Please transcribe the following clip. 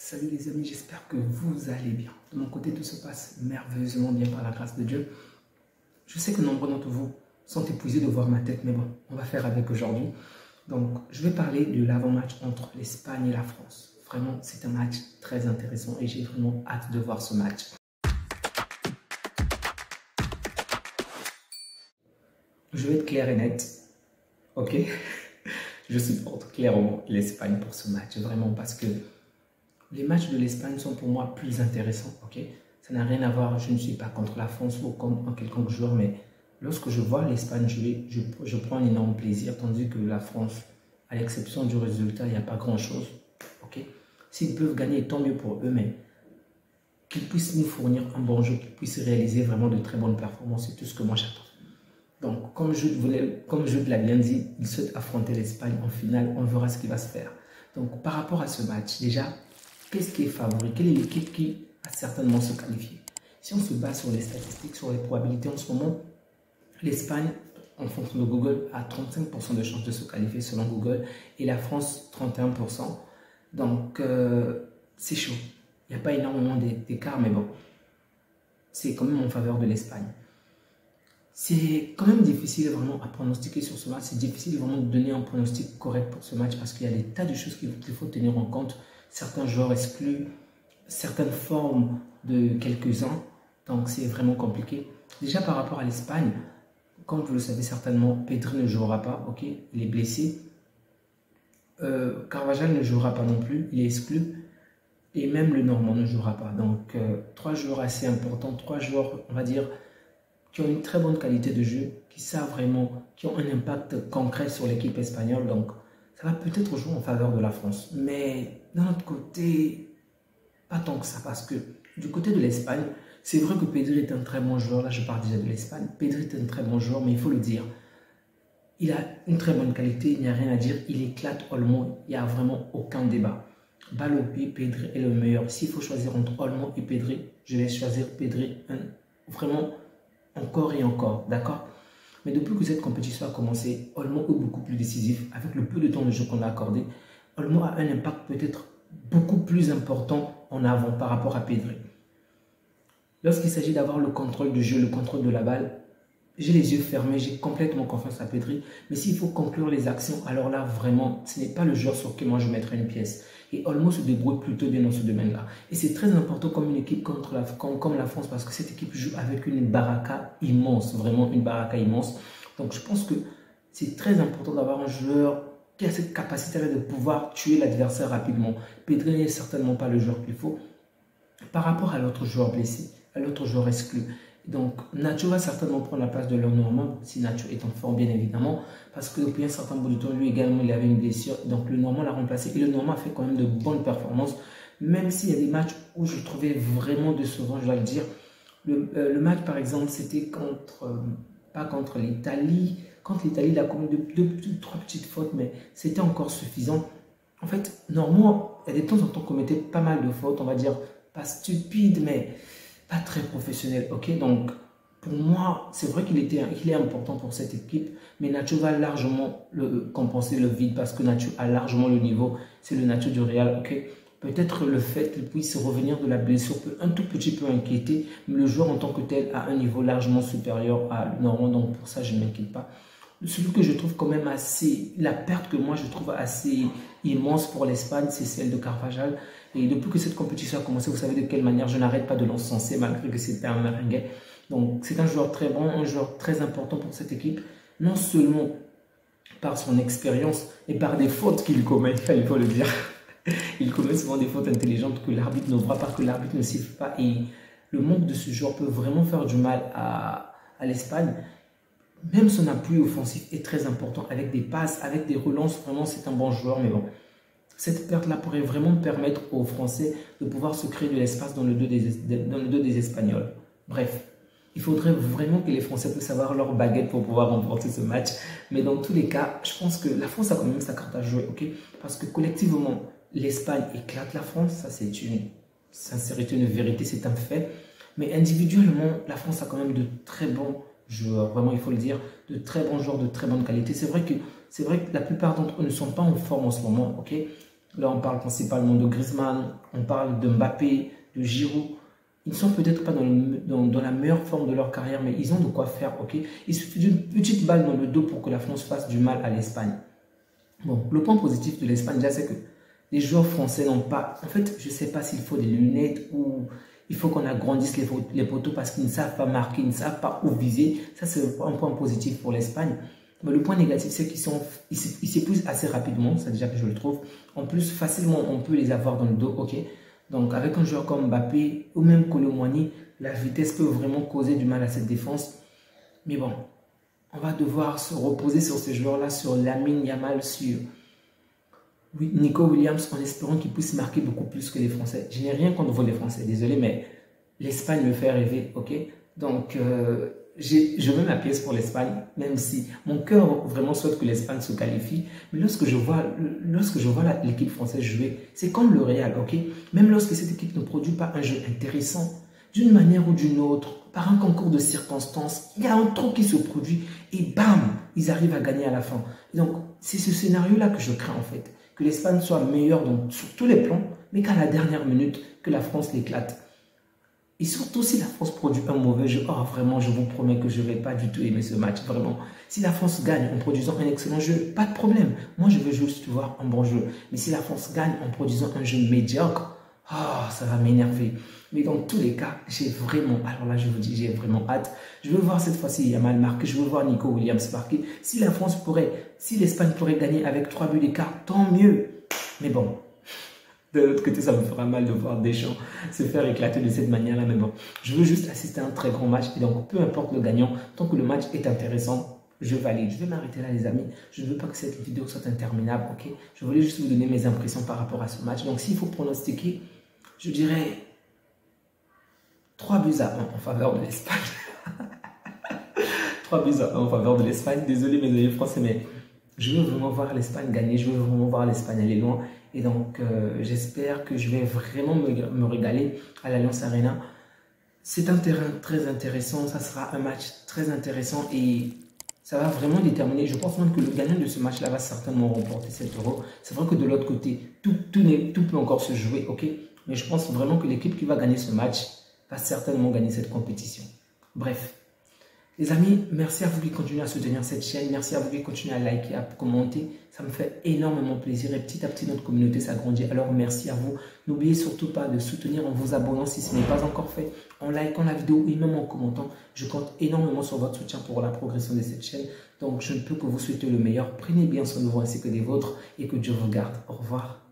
Salut les amis, j'espère que vous allez bien. De mon côté, tout se passe merveilleusement bien par la grâce de Dieu. Je sais que nombreux d'entre vous sont épuisés de voir ma tête, mais bon, on va faire avec aujourd'hui. Donc, je vais parler de l'avant-match entre l'Espagne et la France. Vraiment, c'est un match très intéressant et j'ai vraiment hâte de voir ce match. Je vais être clair et net, ok? Je supporte clairement l'Espagne pour ce match, vraiment, parce que les matchs de l'Espagne sont pour moi plus intéressants, ok? Ça n'a rien à voir, je ne suis pas contre la France ou contre un quelconque joueur, mais lorsque je vois l'Espagne jouer, je prends un énorme plaisir, tandis que la France, à l'exception du résultat, il n'y a pas grand-chose, ok? S'ils peuvent gagner, tant mieux pour eux, mais qu'ils puissent nous fournir un bon jeu, qu'ils puissent réaliser vraiment de très bonnes performances, c'est tout ce que moi j'attends. Donc, comme je te l'ai bien dit, ils souhaitent affronter l'Espagne en finale, on verra ce qui va se faire. Donc, par rapport à ce match, déjà, qu'est-ce qui est favori? Quelle est l'équipe qui va certainement se qualifier? Si on se base sur les statistiques, sur les probabilités en ce moment, l'Espagne, en fonction de Google, a 35% de chances de se qualifier selon Google et la France 31%. Donc, c'est chaud. Il n'y a pas énormément d'écart, mais bon, c'est quand même en faveur de l'Espagne. C'est quand même difficile vraiment à pronostiquer sur ce match. C'est difficile vraiment de donner un pronostic correct pour ce match parce qu'il y a des tas de choses qu'il faut tenir en compte. Certains joueurs exclus, certaines formes de quelques-uns. Donc c'est vraiment compliqué. Déjà par rapport à l'Espagne, comme vous le savez certainement, Pedri ne jouera pas, ok? Il est blessé. Carvajal ne jouera pas non plus, il est exclu. Et même le Normand ne jouera pas. Donc trois joueurs assez importants, trois joueurs, on va dire, qui ont une très bonne qualité de jeu, qui savent vraiment, qui ont un impact concret sur l'équipe espagnole. Donc, ça va peut-être jouer en faveur de la France. Mais d'un autre côté, pas tant que ça, parce que du côté de l'Espagne, c'est vrai que Pedri est un très bon joueur. Là, je parle déjà de l'Espagne. Pedri est un très bon joueur, mais il faut le dire. Il a une très bonne qualité, il n'y a rien à dire. Il éclate Olmo, il n'y a vraiment aucun débat. Balle au pied, Pedri est le meilleur. S'il faut choisir entre Olmo et Pedri, je vais choisir Pedri. Vraiment, encore et encore, d'accord? Mais depuis que cette compétition a commencé, Olmo est beaucoup plus décisif. Avec le peu de temps de jeu qu'on a accordé, Olmo a un impact peut-être beaucoup plus important en avant par rapport à Pedri. Lorsqu'il s'agit d'avoir le contrôle du jeu, le contrôle de la balle, j'ai les yeux fermés, j'ai complètement confiance à Pedri. Mais s'il faut conclure les actions, alors là, vraiment, ce n'est pas le joueur sur qui moi je mettrai une pièce. Et Olmo se débrouille plutôt bien dans ce domaine-là. Et c'est très important comme une équipe comme la France, parce que cette équipe joue avec une baraka immense, vraiment une baraka immense. Donc je pense que c'est très important d'avoir un joueur qui a cette capacité-là de pouvoir tuer l'adversaire rapidement. Pedri n'est certainement pas le joueur qu'il faut. Par rapport à l'autre joueur blessé, à l'autre joueur exclu, donc Nacho va certainement prendre la place de Lenormand, si Nacho est en forme bien évidemment, parce que depuis un certain bout de temps, lui également il avait une blessure, donc Lenormand l'a remplacé et Lenormand a fait quand même de bonnes performances, même s'il y a des matchs où je trouvais vraiment décevant, je dois le dire. Le match par exemple c'était pas contre l'Italie, contre l'Italie il a commis trois petites fautes, mais c'était encore suffisant. En fait, Normand, il y a des temps en temps commettait pas mal de fautes, on va dire, pas stupides, mais pas très professionnel, ok? Donc, pour moi, c'est vrai qu'il est important pour cette équipe, mais Nacho va largement compenser le vide parce que Nacho a largement le niveau. C'est le Nacho du Real, ok? Peut-être le fait qu'il puisse revenir de la blessure peut un tout petit peu inquiéter, mais le joueur en tant que tel a un niveau largement supérieur à Normand, donc pour ça, je ne m'inquiète pas. Celui que je trouve quand même la perte que moi je trouve assez immense pour l'Espagne, c'est celle de Carvajal. Et depuis que cette compétition a commencé, vous savez de quelle manière je n'arrête pas de l'encenser malgré que c'était un merengue. Donc c'est un joueur très bon, un joueur très important pour cette équipe, non seulement par son expérience et par des fautes qu'il commet, il faut le dire. Il commet souvent des fautes intelligentes que l'arbitre ne voit pas, que l'arbitre ne siffle pas. Et le manque de ce joueur peut vraiment faire du mal à l'Espagne. Même son appui offensif est très important, avec des passes, avec des relances, vraiment c'est un bon joueur, mais bon. Cette perte-là pourrait vraiment permettre aux Français de pouvoir se créer de l'espace dans le dos des Espagnols. Bref, il faudrait vraiment que les Français puissent avoir leur baguette pour pouvoir remporter ce match. Mais dans tous les cas, je pense que la France a quand même sa carte à jouer, ok? Parce que collectivement, l'Espagne éclate la France, ça c'est une sincérité, une vérité, c'est un fait. Mais individuellement, la France a quand même de très bons joueurs, vraiment il faut le dire, de très bons joueurs de très bonne qualité. C'est vrai que la plupart d'entre eux ne sont pas en forme en ce moment, ok? Là, on parle principalement de Griezmann, on parle de Mbappé, de Giroud. Ils ne sont peut-être pas dans la meilleure forme de leur carrière, mais ils ont de quoi faire, ok? Il suffit d'une petite balle dans le dos pour que la France fasse du mal à l'Espagne. Bon, le point positif de l'Espagne, là, c'est que les joueurs français n'ont pas... En fait, je ne sais pas s'il faut des lunettes ou il faut qu'on agrandisse les poteaux parce qu'ils ne savent pas marquer, ils ne savent pas où viser. Ça, c'est un point positif pour l'Espagne. Mais le point négatif, c'est qu'ils s'épuisent assez rapidement, c'est déjà que je le trouve. En plus, facilement, on peut les avoir dans le dos, ok? Donc, avec un joueur comme Mbappé ou même Kolo Muani, la vitesse peut vraiment causer du mal à cette défense. Mais bon, on va devoir se reposer sur ces joueurs-là, sur Lamine Yamal, sur Nico Williams, en espérant qu'ils puissent marquer beaucoup plus que les Français. Je n'ai rien contre les Français, désolé, mais l'Espagne me fait rêver, ok? Donc, je mets ma pièce pour l'Espagne, même si mon cœur vraiment souhaite que l'Espagne se qualifie. Mais lorsque je vois l'équipe française jouer, c'est comme le Real, ok? Même lorsque cette équipe ne produit pas un jeu intéressant, d'une manière ou d'une autre, par un concours de circonstances, il y a un truc qui se produit et bam, ils arrivent à gagner à la fin. Et donc, c'est ce scénario-là que je crains en fait. Que l'Espagne soit meilleure sur tous les plans, mais qu'à la dernière minute, que la France l'éclate. Et surtout si la France produit un mauvais jeu, oh vraiment je vous promets que je ne vais pas du tout aimer ce match, vraiment. Si la France gagne en produisant un excellent jeu, pas de problème. Moi je veux juste voir un bon jeu. Mais si la France gagne en produisant un jeu médiocre, oh, ça va m'énerver. Mais dans tous les cas, j'ai vraiment, alors là je vous dis, j'ai vraiment hâte. Je veux voir cette fois-ci Yamal marquer, je veux voir Nico Williams marquer. Si l'Espagne pourrait gagner avec 3 buts d'écart, tant mieux. Mais bon, de l'autre côté, ça me fera mal de voir Deschamps se faire éclater de cette manière-là. Mais bon, je veux juste assister à un très grand match. Et donc, peu importe le gagnant, tant que le match est intéressant, je valide. Je vais m'arrêter là, les amis. Je ne veux pas que cette vidéo soit interminable, ok? Je voulais juste vous donner mes impressions par rapport à ce match. Donc, s'il faut pronostiquer, je dirais 3 buts à 1 en faveur de l'Espagne. 3 buts à 1 en faveur de l'Espagne. Désolé, mes amis français, mais je veux vraiment voir l'Espagne gagner. Je veux vraiment voir l'Espagne aller loin. Et donc, j'espère que je vais vraiment me régaler à l'Allianz Arena. C'est un terrain très intéressant. Ça sera un match très intéressant et ça va vraiment déterminer. Je pense même que le gagnant de ce match-là va certainement remporter 7 euros. C'est vrai que de l'autre côté, tout peut encore se jouer, ok? Mais je pense vraiment que l'équipe qui va gagner ce match va certainement gagner cette compétition. Bref. Les amis, merci à vous qui continuez à soutenir cette chaîne. Merci à vous qui continuez à liker, à commenter. Ça me fait énormément plaisir et petit à petit notre communauté s'agrandit. Alors merci à vous. N'oubliez surtout pas de soutenir en vous abonnant si ce n'est pas encore fait, en likant la vidéo et même en commentant. Je compte énormément sur votre soutien pour la progression de cette chaîne. Donc je ne peux que vous souhaiter le meilleur. Prenez bien soin de vous ainsi que des vôtres et que Dieu vous garde. Au revoir.